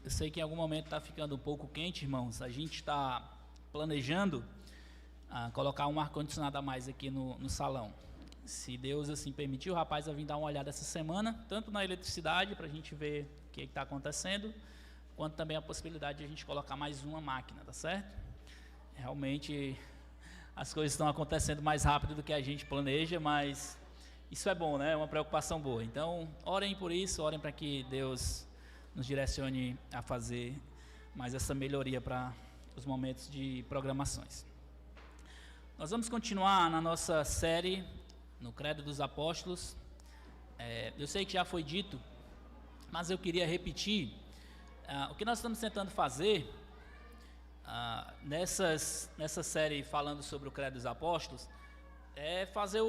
Eu sei que em algum momento está ficando um pouco quente, irmãos. A gente está planejando colocar um ar-condicionado a mais aqui no salão. Se Deus assim permitir, o rapaz vai vir dar uma olhada essa semana, tanto na eletricidade, para a gente ver o que está acontecendo, quanto também a possibilidade de a gente colocar mais uma máquina, tá certo? Realmente as coisas estão acontecendo mais rápido do que a gente planeja, mas isso é bom, né? É uma preocupação boa. Então, orem por isso, orem para que Deus nos direcione a fazer mais essa melhoria para os momentos de programações. Nós vamos continuar na nossa série no Credo dos Apóstolos. Eu sei que já foi dito, mas eu queria repetir. O que nós estamos tentando fazer nessa série falando sobre o Credo dos Apóstolos é fazer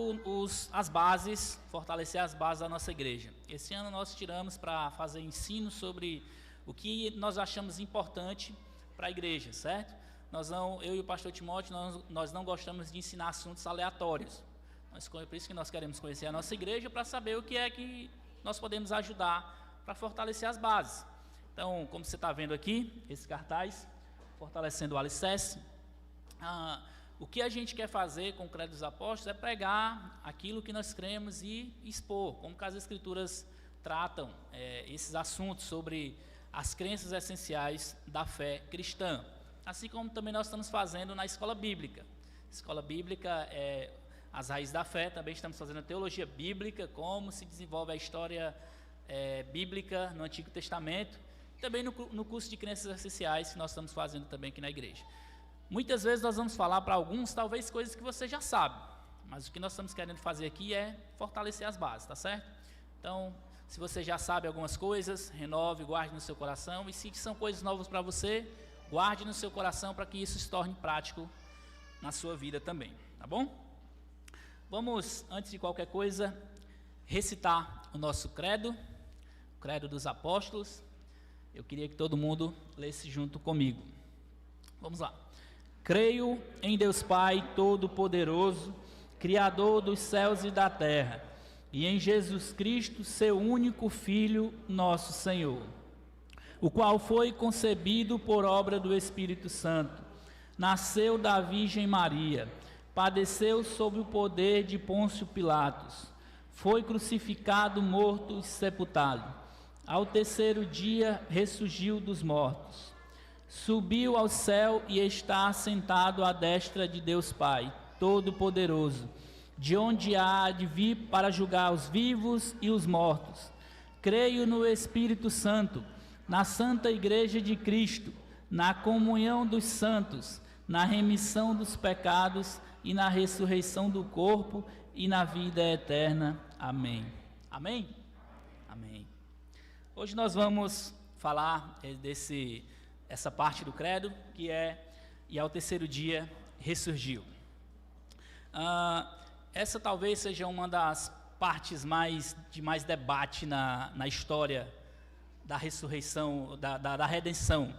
as bases, fortalecer as bases da nossa igreja. Esse ano nós tiramos para fazer ensino sobre o que nós achamos importante para a igreja, certo? Eu e o pastor Timóteo, nós não gostamos de ensinar assuntos aleatórios. Por isso que nós queremos conhecer a nossa igreja, para saber o que é que nós podemos ajudar para fortalecer as bases. Então, como você está vendo aqui, esse cartaz, fortalecendo o alicerce, o que a gente quer fazer com o Credo dos Apóstolos é pregar aquilo que nós cremos e expor, como que as Escrituras tratam esses assuntos sobre as crenças essenciais da fé cristã. Assim como também nós estamos fazendo na Escola Bíblica. Escola Bíblica é as raízes da fé, também estamos fazendo a teologia bíblica, como se desenvolve a história bíblica no Antigo Testamento, também no curso de crenças essenciais que nós estamos fazendo também aqui na igreja. Muitas vezes nós vamos falar para alguns, talvez, coisas que você já sabe, mas o que nós estamos querendo fazer aqui é fortalecer as bases, tá certo? Então, se você já sabe algumas coisas, renove, guarde no seu coração, e se são coisas novas para você, guarde no seu coração para que isso se torne prático na sua vida também, tá bom? Vamos, antes de qualquer coisa, recitar o nosso credo, o Credo dos Apóstolos. Eu queria que todo mundo lesse junto comigo. Vamos lá. Creio em Deus Pai Todo-Poderoso, Criador dos céus e da terra, e em Jesus Cristo, seu único Filho, nosso Senhor, o qual foi concebido por obra do Espírito Santo, nasceu da Virgem Maria, padeceu sob o poder de Pôncio Pilatos, foi crucificado, morto e sepultado. Ao terceiro dia ressurgiu dos mortos, subiu ao céu e está assentado à destra de Deus Pai Todo-Poderoso, de onde há de vir para julgar os vivos e os mortos. Creio no Espírito Santo, na Santa Igreja de Cristo, na comunhão dos santos, na remissão dos pecados e na ressurreição do corpo e na vida eterna. Amém. Amém? Amém. Hoje nós vamos falar essa parte do credo, que é: e ao terceiro dia ressurgiu. Essa talvez seja uma das partes de mais debate na história da ressurreição, da redenção.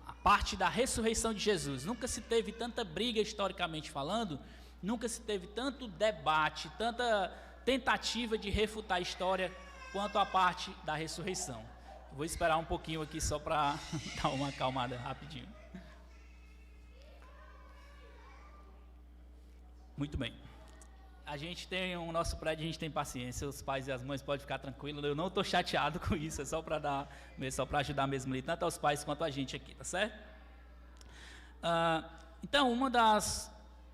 A parte da ressurreição de Jesus. Nunca se teve tanta briga historicamente falando, nunca se teve tanto debate, tanta tentativa de refutar a história quanto a parte da ressurreição. Eu vou esperar um pouquinho aqui só para dar uma acalmada rapidinho. Muito bem. A gente tem o nosso prédio, a gente tem paciência, os pais e as mães podem ficar tranquilos, eu não estou chateado com isso, é só para ajudar mesmo ali, tanto aos pais quanto a gente aqui, tá certo? Então,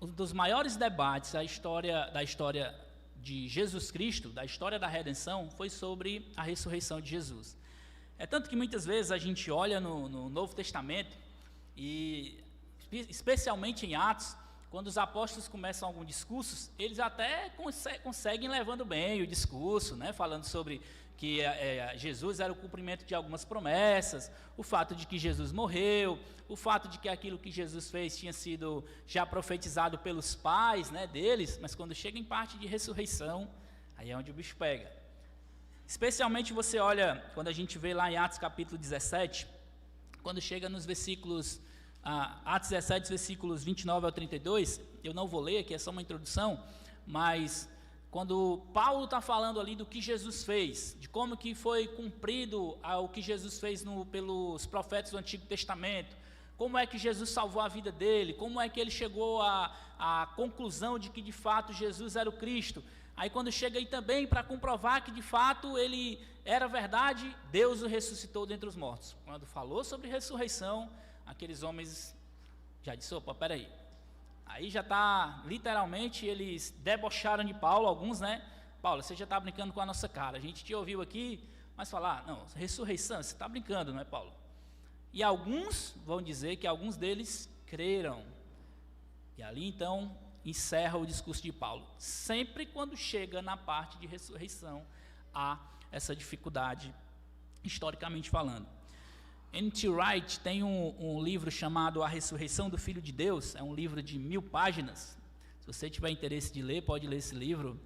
dos maiores debates da história de Jesus Cristo, da história da redenção, foi sobre a ressurreição de Jesus. É tanto que muitas vezes a gente olha no Novo Testamento, e especialmente em Atos, quando os apóstolos começam algum discurso, eles até conseguem levando bem o discurso, né? Falando sobre que Jesus era o cumprimento de algumas promessas, o fato de que Jesus morreu, o fato de que aquilo que Jesus fez tinha sido já profetizado pelos pais, né, deles, mas quando chega em parte de ressurreição, aí é onde o bicho pega. Especialmente você olha, quando a gente vê lá em Atos capítulo 17, quando chega nos versículos... Atos 17, versículos 29 ao 32, eu não vou ler aqui, é só uma introdução, mas quando Paulo está falando ali do que Jesus fez, de como que foi cumprido o que Jesus fez pelos profetas do Antigo Testamento, como é que Jesus salvou a vida dele, como é que ele chegou à conclusão de que de fato Jesus era o Cristo. Aí quando chega aí também para comprovar que de fato ele era verdade, Deus o ressuscitou dentre os mortos. Quando falou sobre ressurreição, aqueles homens já disseram, opa, peraí. Aí já está, literalmente, eles debocharam de Paulo, alguns, né? Paulo, você já está brincando com a nossa cara, a gente te ouviu aqui, mas falar, não, ressurreição, você está brincando, não é, Paulo? E alguns vão dizer que alguns deles creram. E ali, então, encerra o discurso de Paulo. Sempre quando chega na parte de ressurreição, há essa dificuldade, historicamente falando. N.T. Wright tem um livro chamado A Ressurreição do Filho de Deus, é um livro de 1000 páginas. Se você tiver interesse de ler, pode ler esse livro.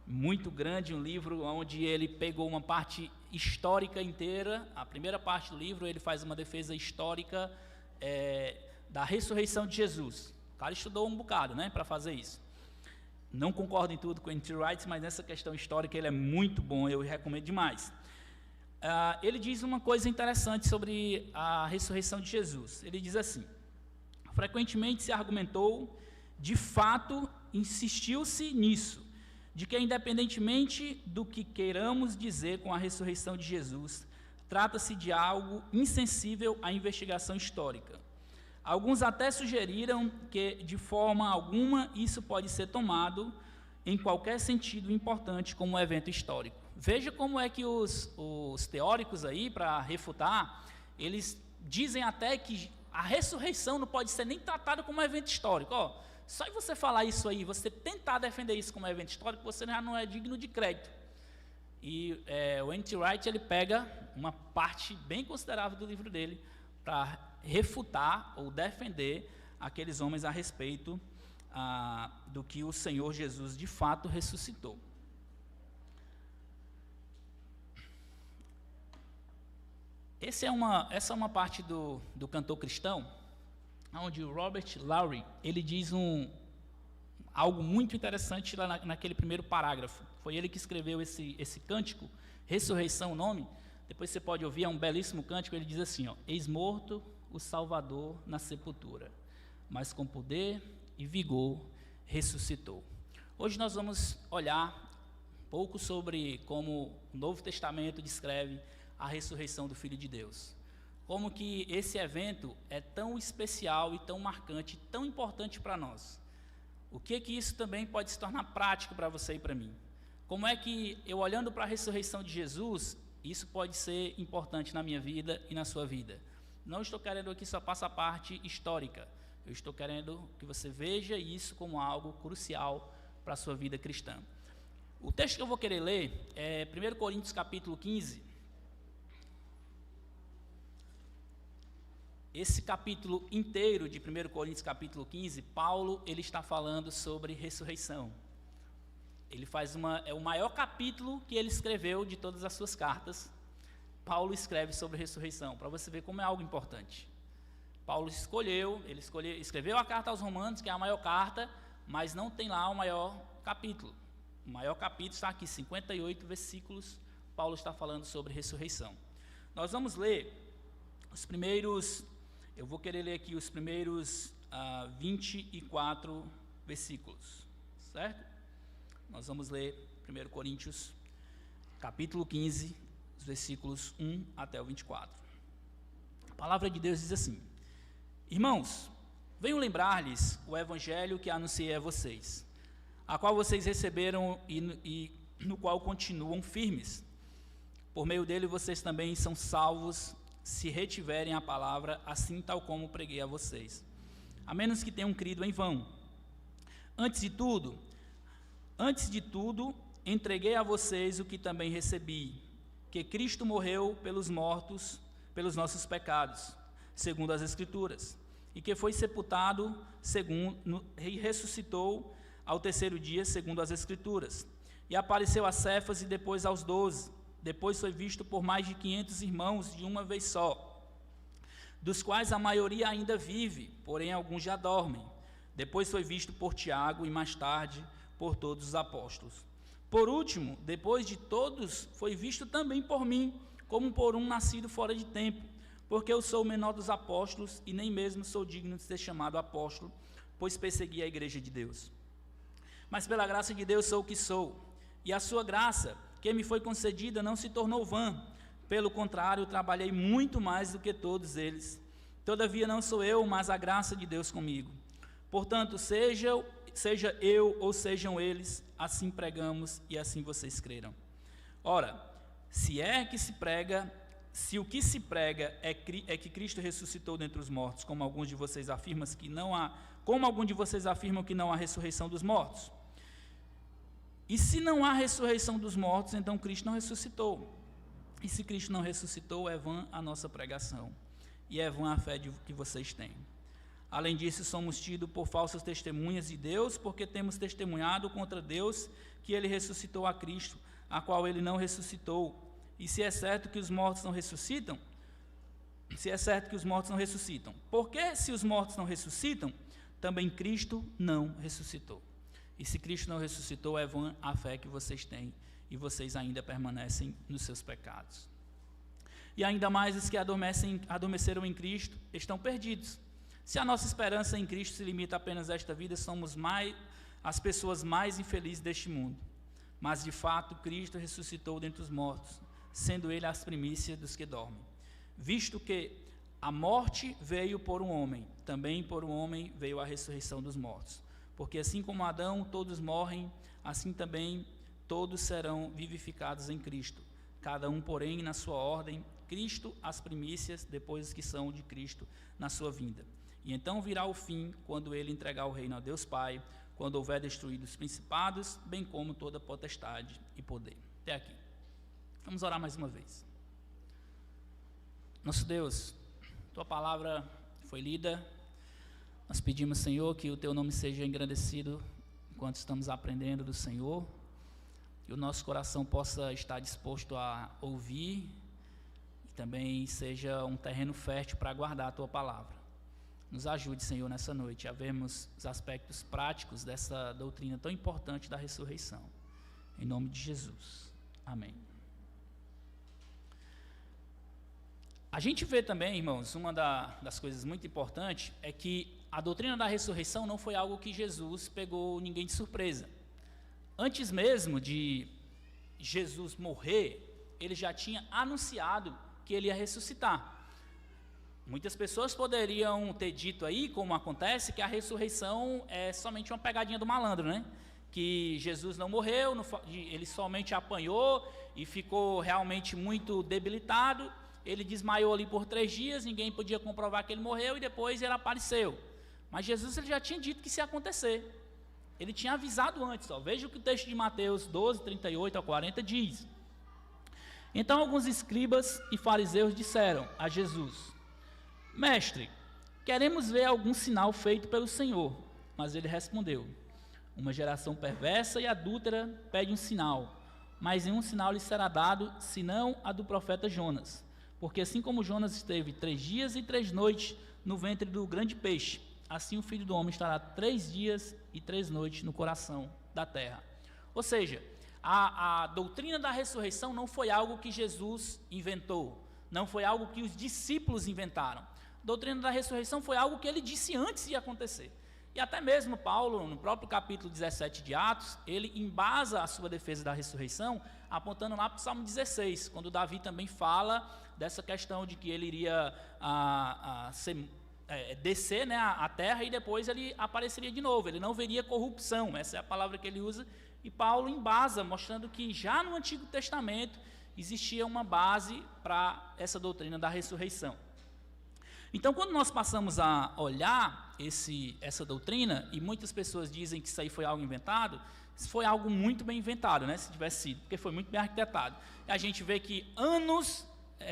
Muito grande, um livro onde ele pegou uma parte histórica inteira. A primeira parte do livro, ele faz uma defesa histórica da ressurreição de Jesus. O cara estudou um bocado, né, para fazer isso. Não concordo em tudo com N.T. Wright, mas nessa questão histórica ele é muito bom, eu recomendo demais. Ele diz uma coisa interessante sobre a ressurreição de Jesus. Ele diz assim: frequentemente se argumentou, de fato insistiu-se nisso, de que independentemente do que queiramos dizer com a ressurreição de Jesus, trata-se de algo insensível à investigação histórica. Alguns até sugeriram que, de forma alguma, isso pode ser tomado em qualquer sentido importante como um evento histórico. Veja como é que os teóricos aí, para refutar, eles dizem até que a ressurreição não pode ser nem tratada como um evento histórico. Ó, só em você falar isso aí, você tentar defender isso como um evento histórico, você já não é digno de crédito. E o N.T. Wright, ele pega uma parte bem considerável do livro dele para refutar ou defender aqueles homens a respeito do que o Senhor Jesus de fato ressuscitou. Essa é uma parte do cantor cristão, onde o Robert Lowry, ele diz algo muito interessante lá naquele primeiro parágrafo. Foi ele que escreveu esse cântico, Ressurreição o nome. Depois você pode ouvir, é um belíssimo cântico. Ele diz assim, ó: eis morto o Salvador na sepultura, mas com poder e vigor ressuscitou. Hoje nós vamos olhar um pouco sobre como o Novo Testamento descreve a ressurreição do Filho de Deus. Como que esse evento é tão especial e tão marcante, tão importante para nós. O que isso também pode se tornar prático para você e para mim? Como é que eu, olhando para a ressurreição de Jesus, isso pode ser importante na minha vida e na sua vida? Não estou querendo aqui só passar a parte histórica. Eu estou querendo que você veja isso como algo crucial para a sua vida cristã. O texto que eu vou querer ler é 1 Coríntios capítulo 15. Esse capítulo inteiro de 1 Coríntios capítulo 15, Paulo, ele está falando sobre ressurreição. Ele faz é o maior capítulo que ele escreveu de todas as suas cartas. Paulo escreve sobre ressurreição, para você ver como é algo importante. Paulo escreveu a carta aos Romanos, que é a maior carta, mas não tem lá o maior capítulo. O maior capítulo está aqui, 58 versículos, Paulo está falando sobre ressurreição. Nós vamos ler os primeiros, eu vou querer ler aqui os primeiros 24 versículos, certo? Nós vamos ler 1 Coríntios, capítulo 15, os versículos 1 até o 24. A palavra de Deus diz assim: irmãos, venho lembrar-lhes o evangelho que anunciei a vocês, a qual vocês receberam e no qual continuam firmes. Por meio dele vocês também são salvos, se retiverem a palavra, assim tal como preguei a vocês, a menos que tenham crido em vão. Antes de tudo, entreguei a vocês o que também recebi, que Cristo morreu pelos mortos, pelos nossos pecados, segundo as Escrituras, e que foi sepultado e ressuscitou ao terceiro dia, segundo as Escrituras, e apareceu a Cefas e depois aos 12. Depois foi visto por mais de 500 irmãos de uma vez só, dos quais a maioria ainda vive, porém alguns já dormem. Depois foi visto por Tiago e mais tarde por todos os apóstolos. Por último, depois de todos, foi visto também por mim, como por um nascido fora de tempo, porque eu sou o menor dos apóstolos e nem mesmo sou digno de ser chamado apóstolo, pois persegui a igreja de Deus. Mas pela graça de Deus sou o que sou, e a sua graça, que me foi concedida, não se tornou vã. Pelo contrário, trabalhei muito mais do que todos eles. Todavia não sou eu, mas a graça de Deus comigo. Portanto, seja eu ou sejam eles, assim pregamos e assim vocês creram. Ora, se o que se prega é que Cristo ressuscitou dentre os mortos, como alguns de vocês afirmam que não há ressurreição dos mortos. E se não há ressurreição dos mortos, então Cristo não ressuscitou. E se Cristo não ressuscitou, é vã a nossa pregação, e é vã a fé que vocês têm. Além disso, somos tidos por falsas testemunhas de Deus, porque temos testemunhado contra Deus que Ele ressuscitou a Cristo, a qual Ele não ressuscitou. E se é certo que os mortos não ressuscitam, porque se os mortos não ressuscitam, também Cristo não ressuscitou. E se Cristo não ressuscitou, é vã a fé que vocês têm, e vocês ainda permanecem nos seus pecados. E ainda mais os que adormeceram em Cristo estão perdidos. Se a nossa esperança em Cristo se limita apenas a esta vida, somos as pessoas mais infelizes deste mundo. Mas de fato Cristo ressuscitou dentre os mortos, sendo Ele as primícias dos que dormem. Visto que a morte veio por um homem, também por um homem veio a ressurreição dos mortos. Porque assim como Adão todos morrem, assim também todos serão vivificados em Cristo. Cada um, porém, na sua ordem, Cristo as primícias, depois os que são de Cristo na sua vinda. E então virá o fim, quando Ele entregar o reino a Deus Pai, quando houver destruído os principados, bem como toda potestade e poder. Até aqui. Vamos orar mais uma vez. Nosso Deus, Tua palavra foi lida. Nós pedimos, Senhor, que o Teu nome seja engrandecido enquanto estamos aprendendo do Senhor, que o nosso coração possa estar disposto a ouvir e também seja um terreno fértil para guardar a Tua palavra. Nos ajude, Senhor, nessa noite a vermos os aspectos práticos dessa doutrina tão importante da ressurreição. Em nome de Jesus. Amém. A gente vê também, irmãos, uma das coisas muito importantes é que a doutrina da ressurreição não foi algo que Jesus pegou ninguém de surpresa. Antes mesmo de Jesus morrer, ele já tinha anunciado que ele ia ressuscitar. Muitas pessoas poderiam ter dito aí, como acontece, que a ressurreição é somente uma pegadinha do malandro, né? Que Jesus não morreu, ele somente apanhou e ficou realmente muito debilitado. Ele desmaiou ali por 3 dias, ninguém podia comprovar que ele morreu e depois ele apareceu. Mas Jesus ele já tinha dito que isso ia acontecer. Ele tinha avisado antes. Veja o que o texto de Mateus 12, 38 a 40 diz. Então alguns escribas e fariseus disseram a Jesus: Mestre, queremos ver algum sinal feito pelo Senhor. Mas ele respondeu: Uma geração perversa e adúltera pede um sinal, mas nenhum sinal lhe será dado, senão a do profeta Jonas. Porque assim como Jonas esteve 3 dias e 3 noites no ventre do grande peixe, assim o Filho do Homem estará 3 dias e 3 noites no coração da terra. Ou seja, a doutrina da ressurreição não foi algo que Jesus inventou, não foi algo que os discípulos inventaram. A doutrina da ressurreição foi algo que ele disse antes de acontecer. E até mesmo Paulo, no próprio capítulo 17 de Atos, ele embasa a sua defesa da ressurreição, apontando lá para o Salmo 16, quando Davi também fala dessa questão de que ele iria descer, né, a terra e depois ele apareceria de novo, ele não veria corrupção, essa é a palavra que ele usa, e Paulo embasa, mostrando que já no Antigo Testamento existia uma base para essa doutrina da ressurreição. Então, quando nós passamos a olhar essa doutrina, e muitas pessoas dizem que isso aí foi algo inventado, isso foi algo muito bem inventado, né, se tivesse sido, porque foi muito bem arquitetado. E a gente vê que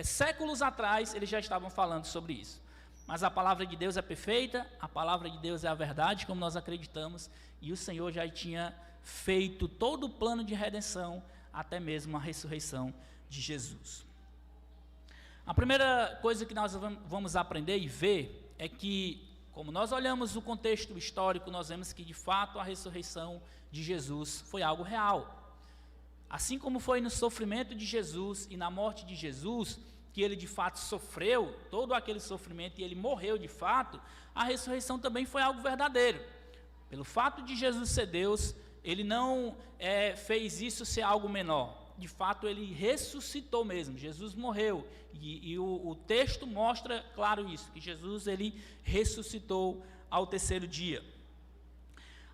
séculos atrás, eles já estavam falando sobre isso. Mas a palavra de Deus é perfeita, a palavra de Deus é a verdade, como nós acreditamos, e o Senhor já tinha feito todo o plano de redenção, até mesmo a ressurreição de Jesus. A primeira coisa que nós vamos aprender e ver é que, como nós olhamos o contexto histórico, nós vemos que de fato a ressurreição de Jesus foi algo real. Assim como foi no sofrimento de Jesus e na morte de Jesus, que ele de fato sofreu todo aquele sofrimento e ele morreu de fato, a ressurreição também foi algo verdadeiro. Pelo fato de Jesus ser Deus, ele não fez isso ser algo menor. De fato, ele ressuscitou mesmo. Jesus morreu. E o texto mostra claro isso, que Jesus ele ressuscitou ao terceiro dia.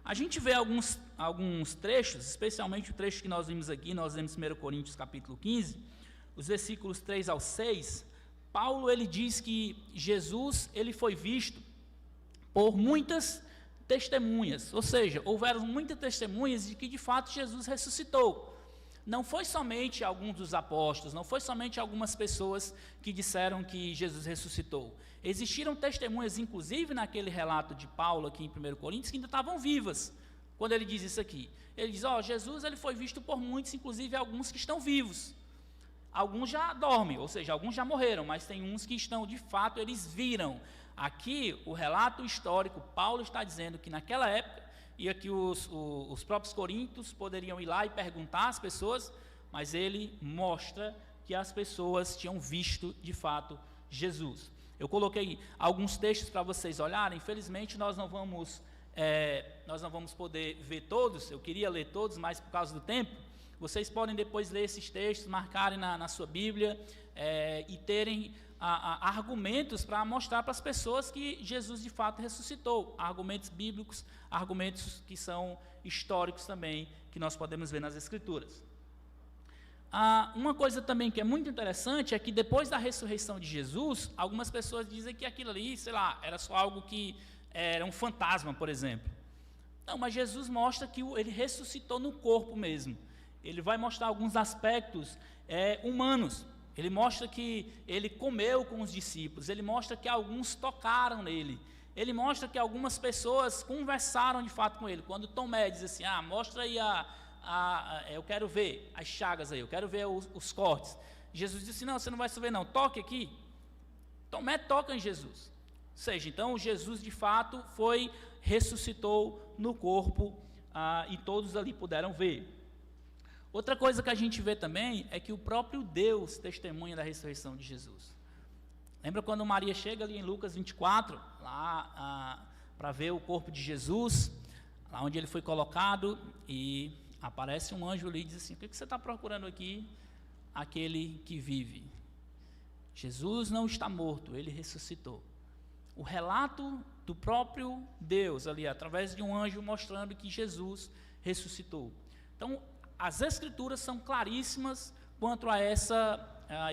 A gente vê alguns trechos, especialmente o trecho que nós vimos aqui, nós vemos 1 Coríntios capítulo 15, os versículos 3 ao 6, Paulo ele diz que Jesus ele foi visto por muitas testemunhas, ou seja, houveram muitas testemunhas de que de fato Jesus ressuscitou. Não foi somente alguns dos apóstolos, não foi somente algumas pessoas que disseram que Jesus ressuscitou. Existiram testemunhas, inclusive naquele relato de Paulo aqui em 1 Coríntios, que ainda estavam vivas, quando ele diz isso aqui. Ele diz, Jesus ele foi visto por muitos, inclusive alguns que estão vivos. Alguns já dormem, ou seja, alguns já morreram, mas tem uns que estão, de fato, eles viram. Aqui, o relato histórico, Paulo está dizendo que naquela época, e aqui os próprios coríntios poderiam ir lá e perguntar às pessoas, mas ele mostra que as pessoas tinham visto, de fato, Jesus. Eu coloquei alguns textos para vocês olharem, infelizmente nós não vamos poder ver todos, eu queria ler todos, mas por causa do tempo, vocês podem depois ler esses textos, marcarem na sua Bíblia e terem argumentos para mostrar para as pessoas que Jesus de fato ressuscitou, argumentos bíblicos, argumentos que são históricos também, que nós podemos ver nas Escrituras. Uma coisa também que é muito interessante é que depois da ressurreição de Jesus, algumas pessoas dizem que aquilo ali, sei lá, era só algo que era um fantasma, por exemplo. Não, mas Jesus mostra que ele ressuscitou no corpo mesmo. Ele vai mostrar alguns aspectos humanos. Ele mostra que ele comeu com os discípulos, ele mostra que alguns tocaram nele, ele mostra que algumas pessoas conversaram de fato com ele. Quando Tomé diz assim, mostra aí eu quero ver as chagas aí, eu quero ver os cortes. Jesus disse, não, você não vai saber não, toque aqui. Tomé toca em Jesus. Ou seja, então Jesus de fato ressuscitou no corpo e todos ali puderam ver. Outra coisa que a gente vê também é que o próprio Deus testemunha da ressurreição de Jesus. Lembra quando Maria chega ali em Lucas 24, lá para ver o corpo de Jesus, lá onde ele foi colocado, e aparece um anjo ali e diz assim, o que você está procurando aqui? Aquele que vive. Jesus não está morto, ele ressuscitou. O relato do próprio Deus ali, através de um anjo mostrando que Jesus ressuscitou. Então, as Escrituras são claríssimas quanto a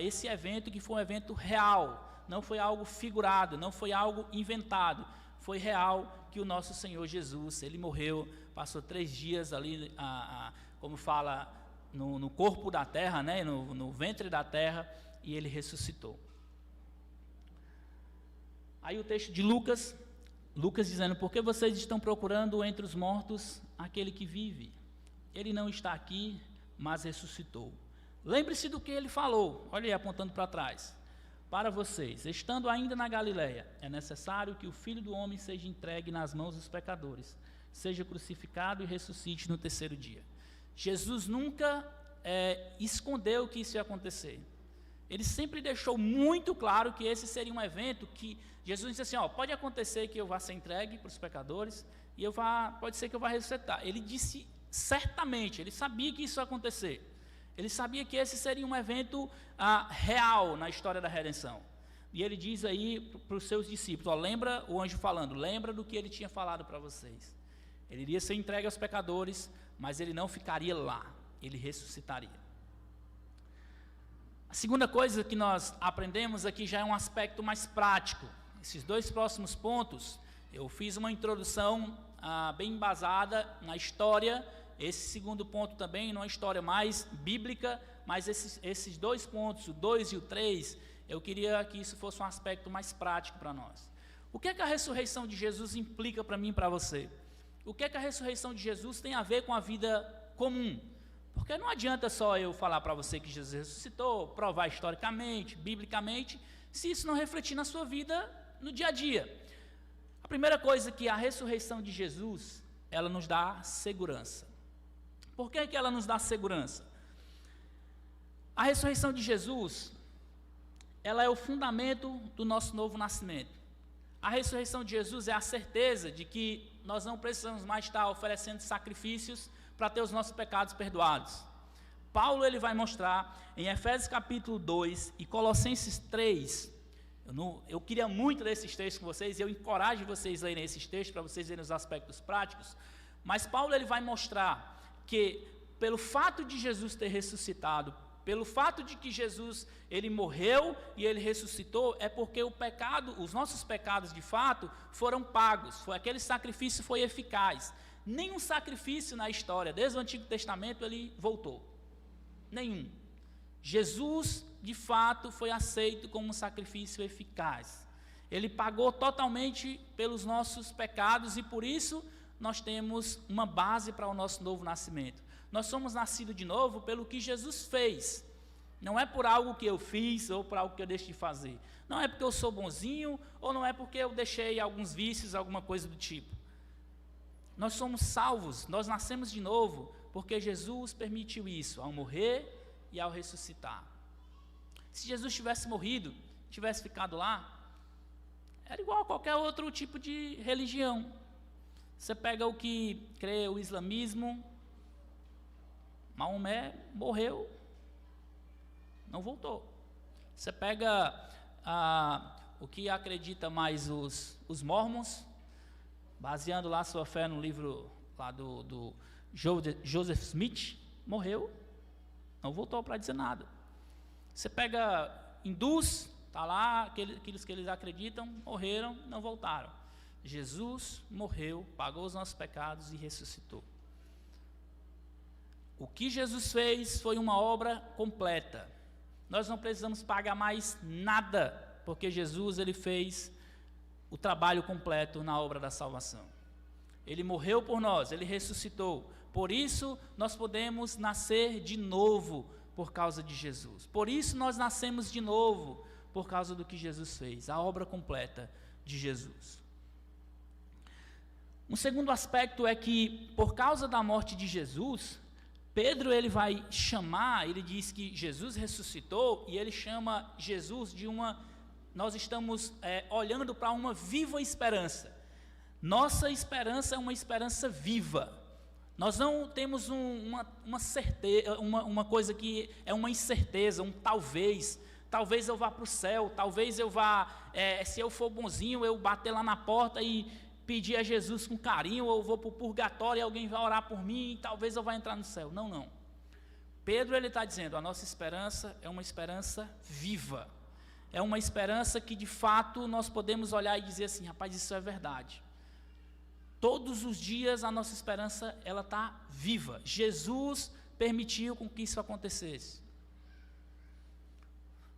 esse evento, que foi um evento real, não foi algo figurado, não foi algo inventado, foi real que o nosso Senhor Jesus, ele morreu, passou 3 dias ali, como fala, no corpo da terra, né, no ventre da terra, e ele ressuscitou. Aí o texto de Lucas dizendo, por que vocês estão procurando entre os mortos aquele que vive? Ele não está aqui, mas ressuscitou. Lembre-se do que ele falou, olha aí, apontando para trás. Para vocês, estando ainda na Galileia, é necessário que o Filho do Homem seja entregue nas mãos dos pecadores, seja crucificado e ressuscite no terceiro dia. Jesus nunca escondeu que isso ia acontecer. Ele sempre deixou muito claro que esse seria um evento que Jesus disse assim, pode acontecer que eu vá ser entregue para os pecadores, e pode ser que eu vá ressuscitar. Ele disse certamente, ele sabia que isso ia acontecer. Ele sabia que esse seria um evento real na história da redenção. E ele diz aí para os seus discípulos, lembra o anjo falando, lembra do que ele tinha falado para vocês. Ele iria ser entregue aos pecadores, mas ele não ficaria lá, ele ressuscitaria. A segunda coisa que nós aprendemos aqui já é um aspecto mais prático. Esses 2 próximos pontos, eu fiz uma introdução bem embasada na história. Esse segundo ponto também, numa história mais bíblica, mas esses 2 pontos, o 2 e o 3, eu queria que isso fosse um aspecto mais prático para nós. O que é que a ressurreição de Jesus implica para mim e para você? O que é que a ressurreição de Jesus tem a ver com a vida comum? Porque não adianta só eu falar para você que Jesus ressuscitou, provar historicamente, biblicamente, se isso não refletir na sua vida no dia a dia. A primeira coisa que a ressurreição de Jesus, ela nos dá segurança. Por que ela nos dá segurança? A ressurreição de Jesus, ela é o fundamento do nosso novo nascimento. A ressurreição de Jesus é a certeza de que nós não precisamos mais estar oferecendo sacrifícios para ter os nossos pecados perdoados. Paulo ele vai mostrar em Efésios capítulo 2 e Colossenses 3, eu queria muito ler esses textos com vocês, eu encorajo vocês a lerem esses textos para vocês verem os aspectos práticos, mas Paulo ele vai mostrar que pelo fato de Jesus ter ressuscitado, pelo fato de que Jesus ele morreu e ele ressuscitou, é porque o pecado, os nossos pecados de fato foram pagos, aquele sacrifício foi eficaz. Nenhum sacrifício na história, desde o Antigo Testamento, ele voltou. Nenhum. Jesus, de fato, foi aceito como um sacrifício eficaz. Ele pagou totalmente pelos nossos pecados e por isso nós temos uma base para o nosso novo nascimento. Nós somos nascidos de novo pelo que Jesus fez. Não é por algo que eu fiz ou por algo que eu deixei de fazer. Não é porque eu sou bonzinho ou não é porque eu deixei alguns vícios, alguma coisa do tipo. Nós somos salvos, nós nascemos de novo porque Jesus permitiu isso, ao morrer e ao ressuscitar. Se Jesus tivesse morrido, tivesse ficado lá, era igual a qualquer outro tipo de religião. Você pega o que crê o islamismo, Maomé morreu, não voltou. Você pega o que acredita mais os mormons, baseando lá sua fé no livro lá do Joseph Smith, morreu, não voltou para dizer nada. Você pega hindus, está lá, aqueles que eles acreditam, morreram, não voltaram. Jesus morreu, pagou os nossos pecados e ressuscitou. O que Jesus fez foi uma obra completa. Nós não precisamos pagar mais nada, porque Jesus ele fez o trabalho completo na obra da salvação. Ele morreu por nós, ele ressuscitou. Por isso nós podemos nascer de novo por causa de Jesus. Por isso nós nascemos de novo por causa do que Jesus fez, a obra completa de Jesus. Um segundo aspecto é que por causa da morte de Jesus, Pedro ele vai chamar, ele diz que Jesus ressuscitou e ele chama Jesus de nós estamos olhando para uma viva esperança. Nossa esperança é uma esperança viva. Nós não temos uma certeza, uma coisa que é uma incerteza, talvez eu vá para o céu, talvez eu vá, se eu for bonzinho, eu bater lá na porta e pedir a Jesus com carinho, ou eu vou para o purgatório e alguém vai orar por mim e talvez eu vá entrar no céu. Não. Pedro ele está dizendo, a nossa esperança é uma esperança viva. É uma esperança que de fato nós podemos olhar e dizer assim, rapaz, isso é verdade. Todos os dias a nossa esperança ela está viva. Jesus permitiu com que isso acontecesse.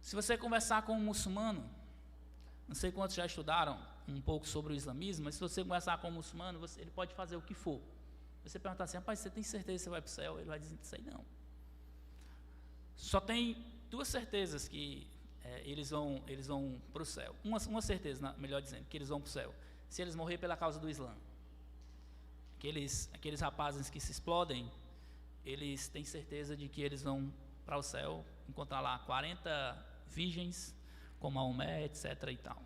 Se você conversar com um muçulmano, não sei quantos já estudaram um pouco sobre o islamismo, mas se você conversar com um muçulmano, ele pode fazer o que for. Você perguntar assim, rapaz, você tem certeza que você vai para o céu? Ele vai dizer, sei não. Só tem duas certezas que eles vão para o céu. Uma certeza, melhor dizendo, que eles vão para o céu. Se eles morrerem pela causa do Islã. Aqueles rapazes que se explodem, eles têm certeza de que eles vão para o céu, encontrar lá 40 virgens, com Maomé, etc. e tal.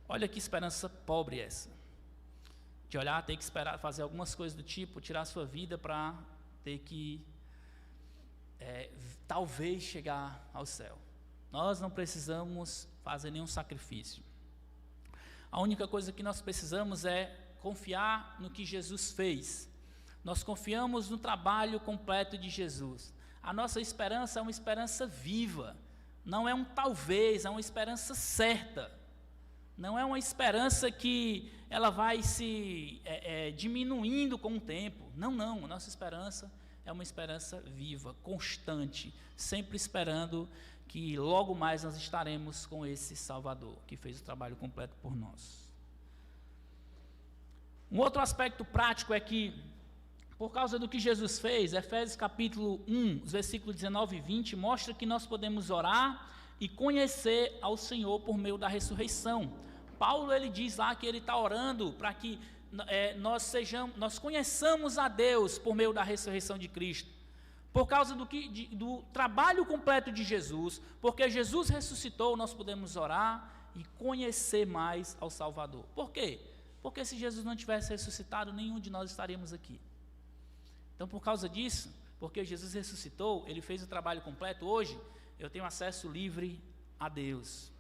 Olha que esperança pobre essa. De olhar, ter que esperar, fazer algumas coisas do tipo, tirar a sua vida para ter que, talvez, chegar ao céu. Nós não precisamos fazer nenhum sacrifício. A única coisa que nós precisamos é confiar no que Jesus fez. Nós confiamos no trabalho completo de Jesus. A nossa esperança é uma esperança viva. Não é um talvez, é uma esperança certa. Não é uma esperança que ela vai se diminuindo com o tempo. Não. A nossa esperança é uma esperança viva, constante, sempre esperando que logo mais nós estaremos com esse Salvador, que fez o trabalho completo por nós. Um outro aspecto prático é que, por causa do que Jesus fez, Efésios capítulo 1, os versículos 19 e 20, mostra que nós podemos orar e conhecer ao Senhor por meio da ressurreição. Paulo ele diz lá que ele está orando para que nós conheçamos a Deus por meio da ressurreição de Cristo. Por causa do trabalho completo de Jesus, porque Jesus ressuscitou, nós podemos orar e conhecer mais ao Salvador. Por quê? Porque se Jesus não tivesse ressuscitado, nenhum de nós estaríamos aqui. Então, por causa disso, porque Jesus ressuscitou, Ele fez o trabalho completo, hoje eu tenho acesso livre a Deus.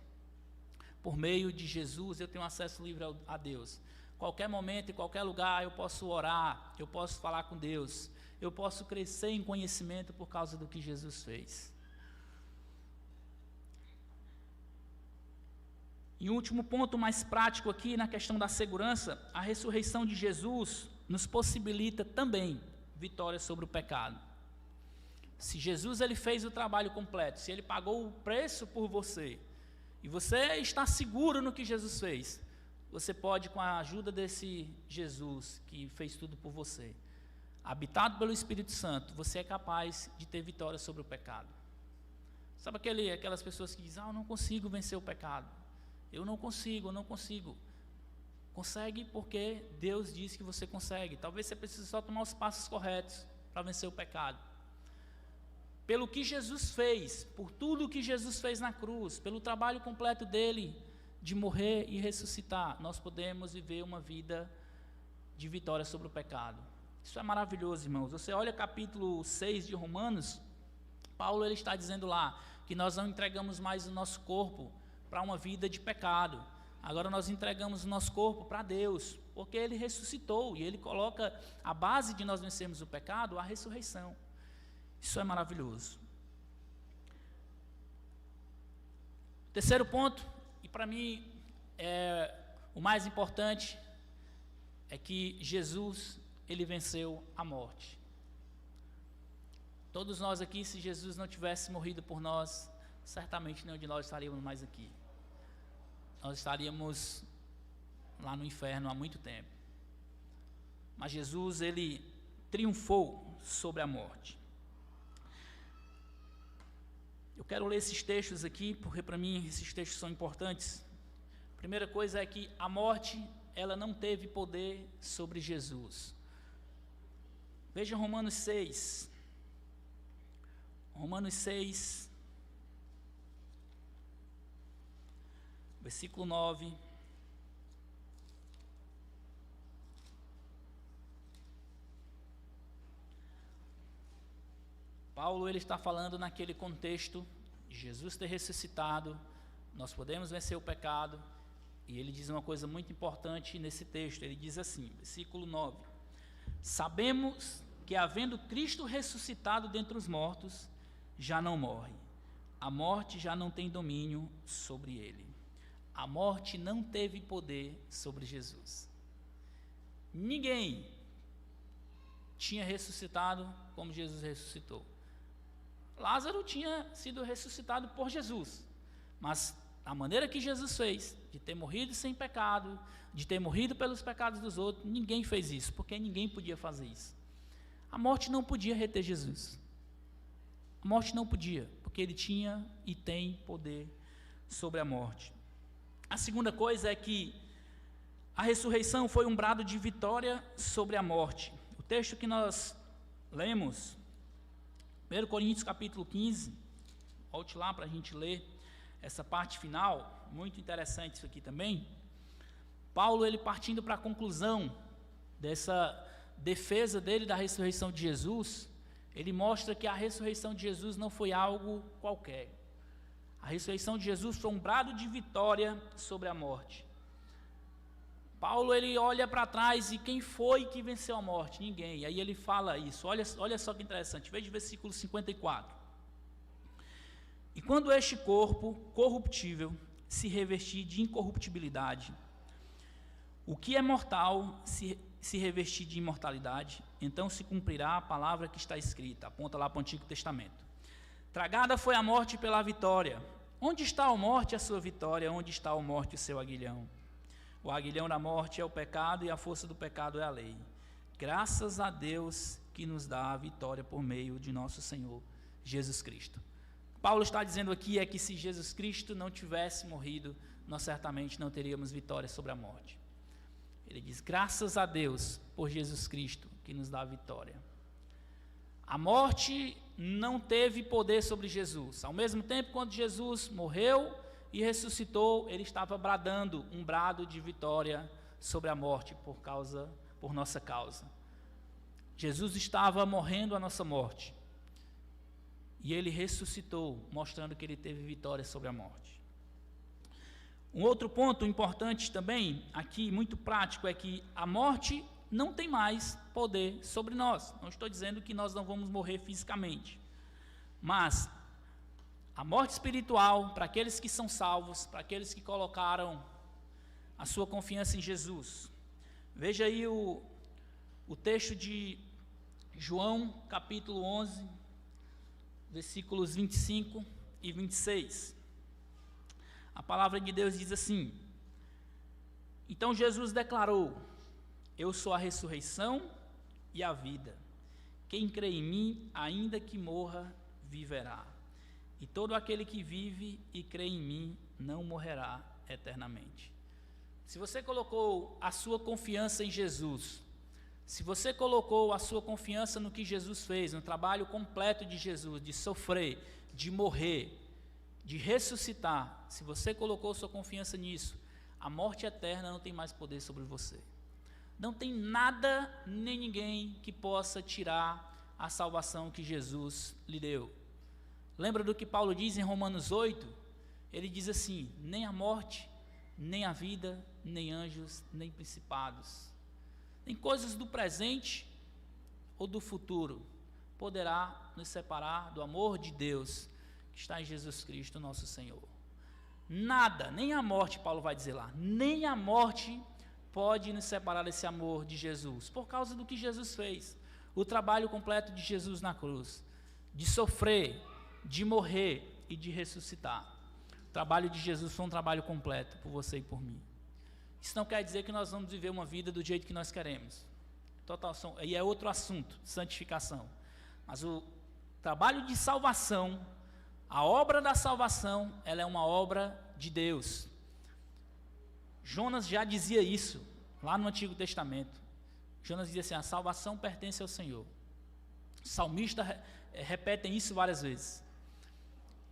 Por meio de Jesus, eu tenho acesso livre a Deus. Qualquer momento, em qualquer lugar, eu posso orar, eu posso falar com Deus, eu posso crescer em conhecimento por causa do que Jesus fez. E um último ponto mais prático aqui, na questão da segurança, a ressurreição de Jesus nos possibilita também vitória sobre o pecado. Se Jesus ele fez o trabalho completo, se Ele pagou o preço por você, e você está seguro no que Jesus fez, você pode, com a ajuda desse Jesus que fez tudo por você, habitado pelo Espírito Santo, você é capaz de ter vitória sobre o pecado. Sabe aquelas pessoas que dizem, eu não consigo vencer o pecado, eu não consigo. Consegue porque Deus diz que você consegue. Talvez você precise só tomar os passos corretos para vencer o pecado. Pelo que Jesus fez, por tudo que Jesus fez na cruz, pelo trabalho completo dele de morrer e ressuscitar, nós podemos viver uma vida de vitória sobre o pecado. Isso é maravilhoso, irmãos. Você olha capítulo 6 de Romanos, Paulo ele está dizendo lá que nós não entregamos mais o nosso corpo para uma vida de pecado. Agora nós entregamos o nosso corpo para Deus, porque Ele ressuscitou e Ele coloca a base de nós vencermos o pecado, a ressurreição. Isso é maravilhoso. Terceiro ponto, e para mim o mais importante, é que Jesus, Ele venceu a morte. Todos nós aqui, se Jesus não tivesse morrido por nós, certamente nenhum de nós estaríamos mais aqui. Nós estaríamos lá no inferno há muito tempo. Mas Jesus, Ele triunfou sobre a morte. Eu quero ler esses textos aqui, porque para mim esses textos são importantes. A primeira coisa é que a morte, ela não teve poder sobre Jesus. Veja Romanos 6. Romanos 6, versículo 9. Paulo ele está falando naquele contexto de Jesus ter ressuscitado, nós podemos vencer o pecado, e ele diz uma coisa muito importante nesse texto. Ele diz assim, versículo 9: sabemos que, havendo Cristo ressuscitado dentre os mortos, já não morre, a morte já não tem domínio sobre ele. A morte não teve poder sobre Jesus. Ninguém tinha ressuscitado como Jesus ressuscitou. Lázaro tinha sido ressuscitado por Jesus, mas a maneira que Jesus fez, de ter morrido sem pecado, de ter morrido pelos pecados dos outros, ninguém fez isso, porque ninguém podia fazer isso. A morte não podia reter Jesus. A morte não podia, porque Ele tinha e tem poder sobre a morte. A segunda coisa é que a ressurreição foi um brado de vitória sobre a morte. O texto que nós lemos, 1 Coríntios capítulo 15, volte lá para a gente ler essa parte final, muito interessante isso aqui também. Paulo, ele partindo para a conclusão dessa defesa dele da ressurreição de Jesus, ele mostra que a ressurreição de Jesus não foi algo qualquer. A ressurreição de Jesus foi um brado de vitória sobre a morte. Paulo, ele olha para trás e quem foi que venceu a morte? Ninguém. Aí ele fala isso, olha só que interessante, veja o versículo 54. E quando este corpo corruptível se revestir de incorruptibilidade, o que é mortal se revestir de imortalidade, então se cumprirá a palavra que está escrita. Aponta lá para o Antigo Testamento. Tragada foi a morte pela vitória. Onde está a morte, a sua vitória? Onde está a morte, o seu aguilhão? O aguilhão da morte é o pecado e a força do pecado é a lei. Graças a Deus que nos dá a vitória por meio de nosso Senhor Jesus Cristo. Paulo está dizendo aqui é que se Jesus Cristo não tivesse morrido, nós certamente não teríamos vitória sobre a morte. Ele diz, graças a Deus por Jesus Cristo que nos dá a vitória. A morte não teve poder sobre Jesus. Ao mesmo tempo, quando Jesus morreu e ressuscitou, ele estava bradando um brado de vitória sobre a morte por nossa causa. Jesus estava morrendo a nossa morte. E ele ressuscitou, mostrando que ele teve vitória sobre a morte. Um outro ponto importante também, aqui muito prático, é que a morte não tem mais poder sobre nós. Não estou dizendo que nós não vamos morrer fisicamente, mas a morte espiritual, para aqueles que são salvos, para aqueles que colocaram a sua confiança em Jesus. Veja aí o texto de João, capítulo 11, versículos 25 e 26. A palavra de Deus diz assim: então Jesus declarou: eu sou a ressurreição e a vida. Quem crê em mim, ainda que morra, viverá. E todo aquele que vive e crê em mim, não morrerá eternamente. Se você colocou a sua confiança em Jesus, se você colocou a sua confiança no que Jesus fez, no trabalho completo de Jesus, de sofrer, de morrer, de ressuscitar, se você colocou sua confiança nisso, a morte eterna não tem mais poder sobre você. Não tem nada nem ninguém que possa tirar a salvação que Jesus lhe deu. Lembra do que Paulo diz em Romanos 8? Ele diz assim: nem a morte, nem a vida, nem anjos, nem principados, nem coisas do presente ou do futuro poderá nos separar do amor de Deus que está em Jesus Cristo, nosso Senhor. Nada, nem a morte, Paulo vai dizer lá, nem a morte pode nos separar desse amor de Jesus, por causa do que Jesus fez, o trabalho completo de Jesus na cruz, de sofrer, de morrer e de ressuscitar. O trabalho de Jesus foi um trabalho completo por você e por mim. Isso não quer dizer que nós vamos viver uma vida do jeito que nós queremos. E é outro assunto, santificação. Mas o trabalho de salvação, a obra da salvação, ela é uma obra de Deus. Jonas já dizia isso, lá no Antigo Testamento. Jonas dizia assim: a salvação pertence ao Senhor. Os salmistas repetem isso várias vezes.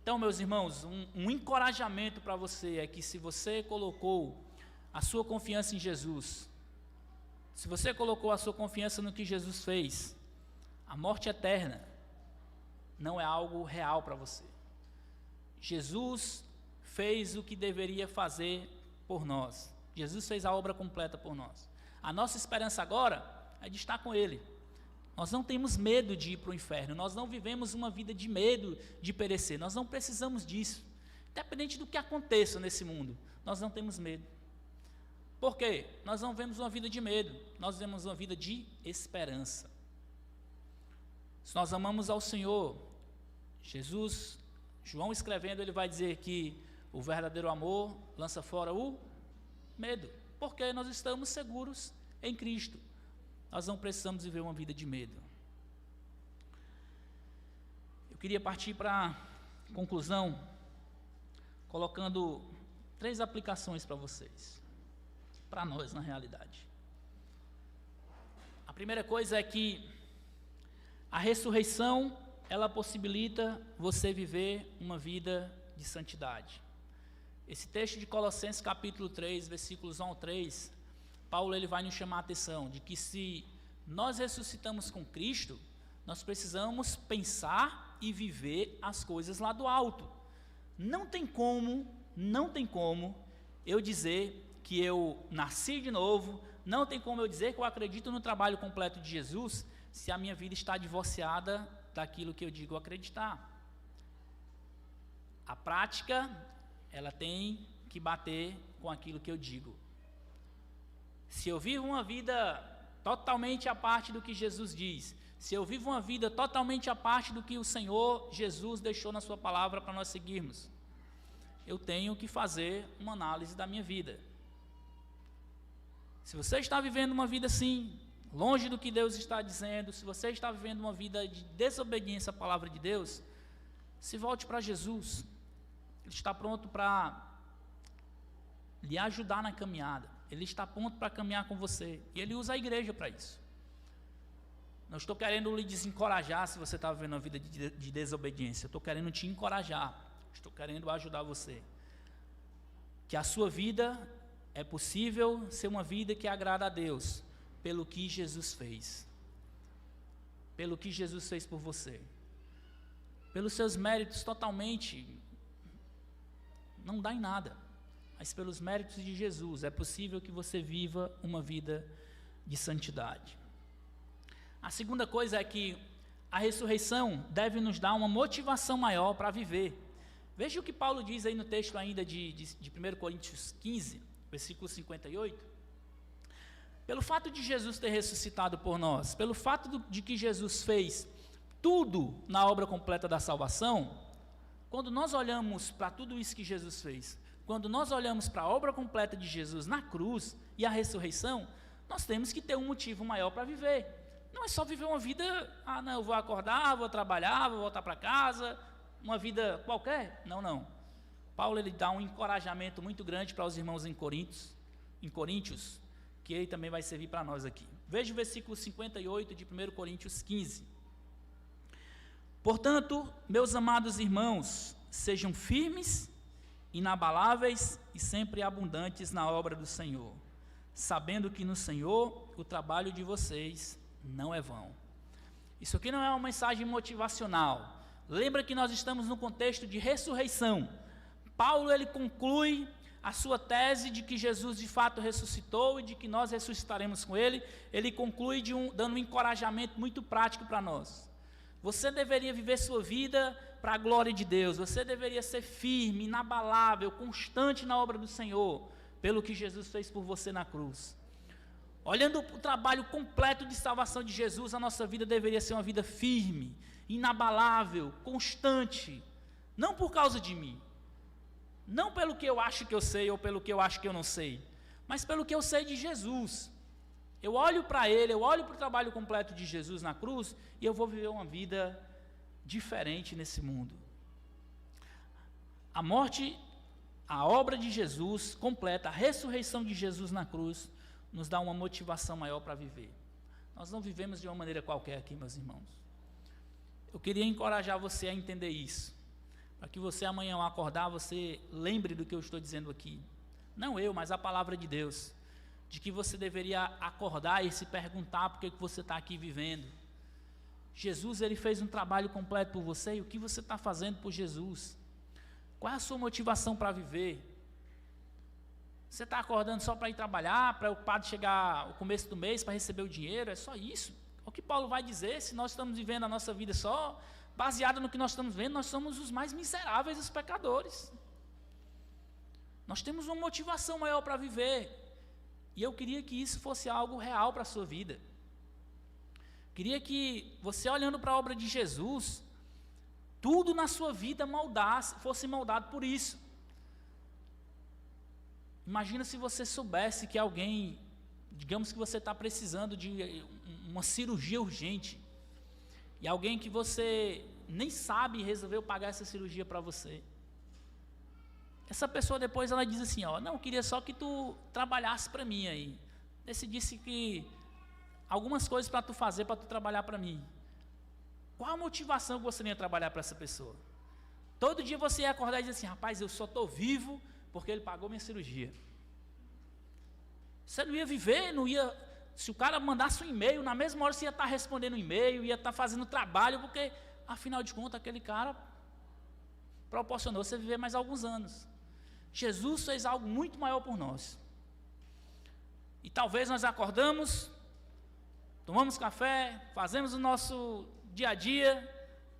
Então, meus irmãos, um encorajamento para você é que, se você colocou a sua confiança em Jesus, se você colocou a sua confiança no que Jesus fez, a morte eterna não é algo real para você. Jesus fez o que deveria fazer por nós. Jesus fez a obra completa por nós. A nossa esperança agora é de estar com Ele. Nós não temos medo de ir para o inferno, nós não vivemos uma vida de medo de perecer, nós não precisamos disso. Independente do que aconteça nesse mundo, nós não temos medo. Por quê? Nós não vivemos uma vida de medo, nós vivemos uma vida de esperança. Se nós amamos ao Senhor, Jesus, João escrevendo, ele vai dizer que o verdadeiro amor lança fora o medo, porque nós estamos seguros em Cristo. Nós não precisamos viver uma vida de medo. Eu queria partir para a conclusão, colocando 3 aplicações para vocês, para nós na realidade. A primeira coisa é que a ressurreição, ela possibilita você viver uma vida de santidade. Esse texto de Colossenses capítulo 3, versículos 1 ao 3, Paulo ele vai nos chamar a atenção de que, se nós ressuscitamos com Cristo, nós precisamos pensar e viver as coisas lá do alto. Não tem como eu dizer que eu nasci de novo, não tem como eu dizer que eu acredito no trabalho completo de Jesus, se a minha vida está divorciada daquilo que eu digo acreditar. A prática, ela tem que bater com aquilo que eu digo. Se eu vivo uma vida totalmente à parte do que Jesus diz, se eu vivo uma vida totalmente à parte do que o Senhor Jesus deixou na sua palavra para nós seguirmos, eu tenho que fazer uma análise da minha vida. Se você está vivendo uma vida assim, longe do que Deus está dizendo, se você está vivendo uma vida de desobediência à palavra de Deus, se volte para Jesus. Ele está pronto para lhe ajudar na caminhada. Ele está pronto para caminhar com você. E Ele usa a igreja para isso. Não estou querendo lhe desencorajar se você está vivendo uma vida de desobediência. Eu estou querendo te encorajar. Estou querendo ajudar você. Que a sua vida é possível ser uma vida que agrada a Deus, pelo que Jesus fez. Pelo que Jesus fez por você. Pelos seus méritos totalmente, não dá em nada. Mas pelos méritos de Jesus, é possível que você viva uma vida de santidade. A segunda coisa é que a ressurreição deve nos dar uma motivação maior para viver. Veja o que Paulo diz aí no texto ainda de 1 Coríntios 15, versículo 58. Pelo fato de Jesus ter ressuscitado por nós, pelo fato de que Jesus fez tudo na obra completa da salvação, quando nós olhamos para tudo isso que Jesus fez, quando nós olhamos para a obra completa de Jesus na cruz e a ressurreição, nós temos que ter um motivo maior para viver. Não é só viver uma vida, não, eu vou acordar, vou trabalhar, vou voltar para casa, uma vida qualquer. Não. Paulo, ele dá um encorajamento muito grande para os irmãos em Coríntios, que ele também vai servir para nós aqui. Veja o versículo 58 de 1 Coríntios 15. Portanto, meus amados irmãos, sejam firmes, inabaláveis e sempre abundantes na obra do Senhor, sabendo que no Senhor o trabalho de vocês não é vão. Isso aqui não é uma mensagem motivacional. Lembra que nós estamos no contexto de ressurreição. Paulo, ele conclui a sua tese de que Jesus de fato ressuscitou e de que nós ressuscitaremos com ele. Ele conclui dando um encorajamento muito prático para nós. Você deveria viver sua vida para a glória de Deus. Você deveria ser firme, inabalável, constante na obra do Senhor, pelo que Jesus fez por você na cruz. Olhando o trabalho completo de salvação de Jesus, a nossa vida deveria ser uma vida firme, inabalável, constante. Não por causa de mim. Não pelo que eu acho que eu sei ou pelo que eu acho que eu não sei, mas pelo que eu sei de Jesus. Eu olho para Ele, eu olho para o trabalho completo de Jesus na cruz e eu vou viver uma vida diferente nesse mundo. A morte, a obra de Jesus completa, a ressurreição de Jesus na cruz, nos dá uma motivação maior para viver. Nós não vivemos de uma maneira qualquer aqui, meus irmãos. Eu queria encorajar você a entender isso, para que você amanhã ao acordar, você lembre do que eu estou dizendo aqui. Não eu, mas a palavra de Deus. De que você deveria acordar e se perguntar por que você está aqui vivendo. Jesus, ele fez um trabalho completo por você, e o que você está fazendo por Jesus? Qual é a sua motivação para viver? Você está acordando só para ir trabalhar, preocupado de chegar o começo do mês para receber o dinheiro? É só isso. O que Paulo vai dizer, se nós estamos vivendo a nossa vida só baseada no que nós estamos vendo, nós somos os mais miseráveis dos pecadores. Nós temos uma motivação maior para viver. E eu queria que isso fosse algo real para a sua vida. Queria que você, olhando para a obra de Jesus, tudo na sua vida fosse moldado por isso. Imagina se você soubesse que alguém, digamos que você está precisando de uma cirurgia urgente, e alguém que você nem sabe resolveu pagar essa cirurgia para você. Essa pessoa depois ela diz assim, não, eu queria só que tu trabalhasse para mim aí. Decidisse que algumas coisas para tu fazer, para tu trabalhar para mim. Qual a motivação que você ia trabalhar para essa pessoa? Todo dia você ia acordar e dizer assim, rapaz, eu só estou vivo porque ele pagou minha cirurgia. Você não ia viver, não ia... Se o cara mandasse um e-mail, na mesma hora você ia estar respondendo um e-mail, ia estar fazendo trabalho, porque, afinal de contas, aquele cara proporcionou você viver mais alguns anos. Jesus fez algo muito maior por nós. E talvez nós acordamos, tomamos café, fazemos o nosso dia a dia,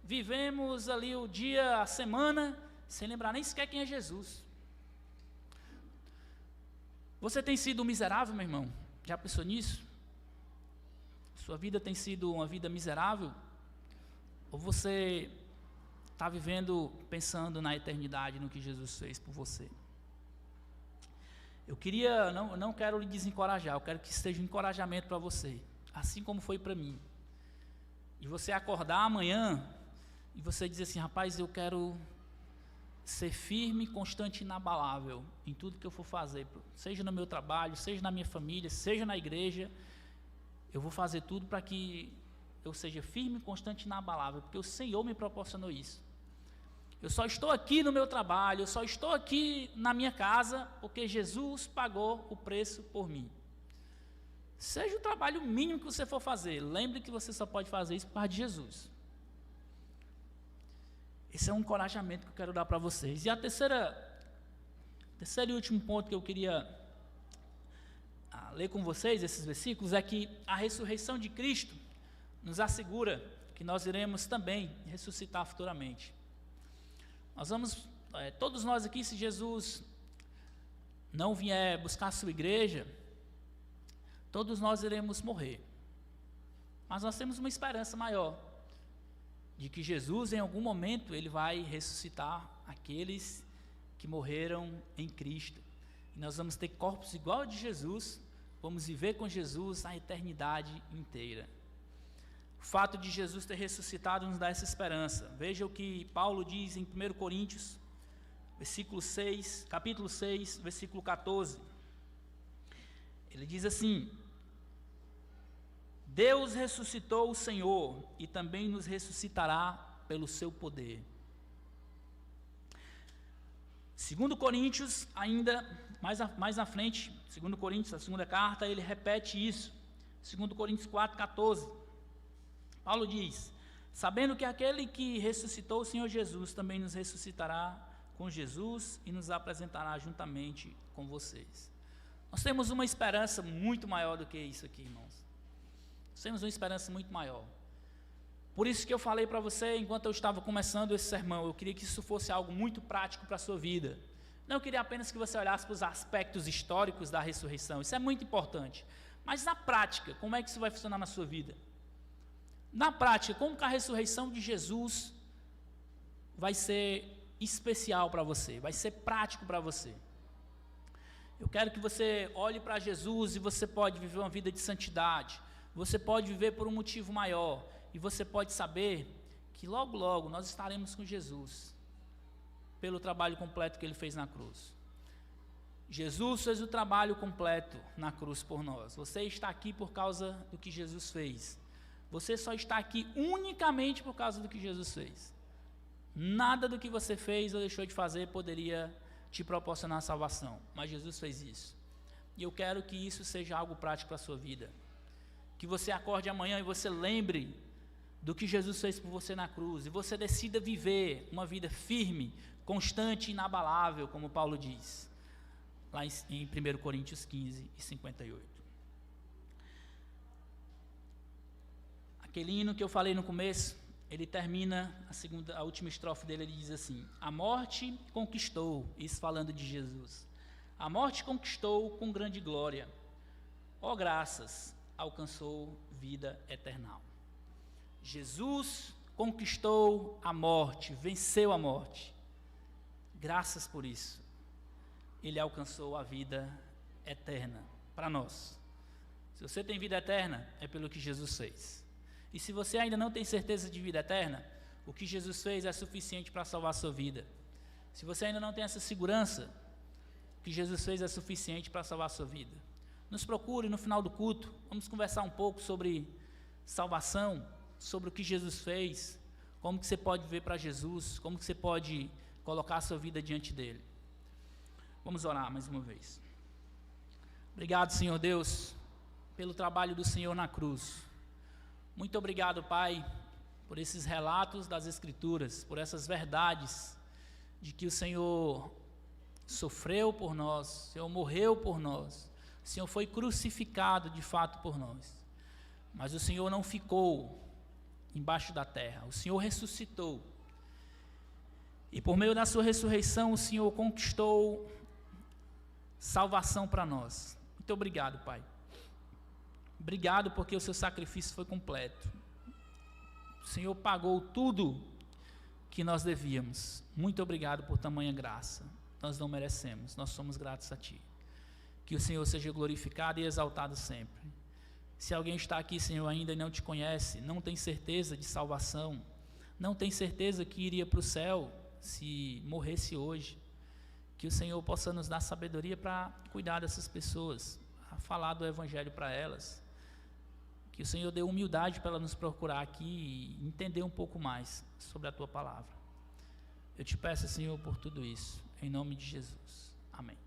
vivemos ali o dia, a semana, sem lembrar nem sequer quem é Jesus. Você tem sido miserável, meu irmão? Já pensou nisso? Sua vida tem sido uma vida miserável? Ou você está vivendo pensando na eternidade, no que Jesus fez por você? Eu queria, não quero lhe desencorajar, eu quero que seja um encorajamento para você, assim como foi para mim. E você acordar amanhã e você dizer assim, rapaz, eu quero ser firme, constante e inabalável em tudo que eu for fazer, seja no meu trabalho, seja na minha família, seja na igreja, eu vou fazer tudo para que eu seja firme, constante e inabalável, porque o Senhor me proporcionou isso. Eu só estou aqui no meu trabalho, eu só estou aqui na minha casa, porque Jesus pagou o preço por mim. Seja o trabalho mínimo que você for fazer, lembre que você só pode fazer isso por causa de Jesus. Esse é um encorajamento que eu quero dar para vocês. E a terceiro e último ponto que eu queria ler com vocês, esses versículos, é que a ressurreição de Cristo nos assegura que nós iremos também ressuscitar futuramente. Nós vamos, todos nós aqui, se Jesus não vier buscar a sua igreja, todos nós iremos morrer. Mas nós temos uma esperança maior, de que Jesus, em algum momento, Ele vai ressuscitar aqueles que morreram em Cristo. E nós vamos ter corpos igual ao de Jesus, vamos viver com Jesus a eternidade inteira. O fato de Jesus ter ressuscitado nos dá essa esperança. Veja o que Paulo diz em 1 Coríntios, capítulo 6, versículo 14. Ele diz assim: Deus ressuscitou o Senhor e também nos ressuscitará pelo seu poder. 2 Coríntios, ainda mais na frente, 2 Coríntios, a segunda carta, ele repete isso. 2 Coríntios 4,14. Paulo diz: sabendo que aquele que ressuscitou o Senhor Jesus também nos ressuscitará com Jesus e nos apresentará juntamente com vocês. Nós temos uma esperança muito maior do que isso aqui, irmãos. Nós temos uma esperança muito maior. Por isso que eu falei para você, enquanto eu estava começando esse sermão, eu queria que isso fosse algo muito prático para a sua vida. Não queria apenas que você olhasse para os aspectos históricos da ressurreição, isso é muito importante. Mas na prática, como é que isso vai funcionar na sua vida? Na prática, como que a ressurreição de Jesus vai ser especial para você, vai ser prático para você? Eu quero que você olhe para Jesus e você pode viver uma vida de santidade, você pode viver por um motivo maior, e você pode saber que logo, logo nós estaremos com Jesus, pelo trabalho completo que Ele fez na cruz. Jesus fez o trabalho completo na cruz por nós. Você está aqui por causa do que Jesus fez. Você só está aqui unicamente por causa do que Jesus fez. Nada do que você fez ou deixou de fazer poderia te proporcionar salvação, mas Jesus fez isso. E eu quero que isso seja algo prático para a sua vida. Que você acorde amanhã e você lembre do que Jesus fez por você na cruz, e você decida viver uma vida firme, constante e inabalável, como Paulo diz, lá em 1 Coríntios 15 e 58. Aquele hino que eu falei no começo, ele termina, a última estrofe dele, ele diz assim: a morte conquistou, isso falando de Jesus, a morte conquistou com grande glória, ó graças, alcançou vida eternal. Jesus conquistou a morte, venceu a morte. Graças por isso, Ele alcançou a vida eterna para nós. Se você tem vida eterna, é pelo que Jesus fez. E se você ainda não tem certeza de vida eterna, o que Jesus fez é suficiente para salvar a sua vida. Se você ainda não tem essa segurança, o que Jesus fez é suficiente para salvar a sua vida. Nos procure no final do culto, vamos conversar um pouco sobre salvação, sobre o que Jesus fez, como que você pode viver para Jesus, como que você pode colocar a sua vida diante dele. Vamos orar mais uma vez. Obrigado, Senhor Deus, pelo trabalho do Senhor na cruz. Muito obrigado, Pai, por esses relatos das Escrituras, por essas verdades de que o Senhor sofreu por nós, o Senhor morreu por nós, o Senhor foi crucificado de fato por nós, mas o Senhor não ficou embaixo da terra, o Senhor ressuscitou, e por meio da sua ressurreição o Senhor conquistou salvação para nós. Muito obrigado, Pai. Obrigado porque o seu sacrifício foi completo. O Senhor pagou tudo que nós devíamos. Muito obrigado por tamanha graça. Nós não merecemos, nós somos gratos a Ti. Que o Senhor seja glorificado e exaltado sempre. Se alguém está aqui, Senhor, ainda e não te conhece, não tem certeza de salvação, não tem certeza que iria para o céu se morresse hoje, que o Senhor possa nos dar sabedoria para cuidar dessas pessoas, a falar do Evangelho para elas, Que o Senhor dê humildade para ela nos procurar aqui e entender um pouco mais sobre a Tua palavra. Eu te peço, Senhor, por tudo isso, em nome de Jesus. Amém.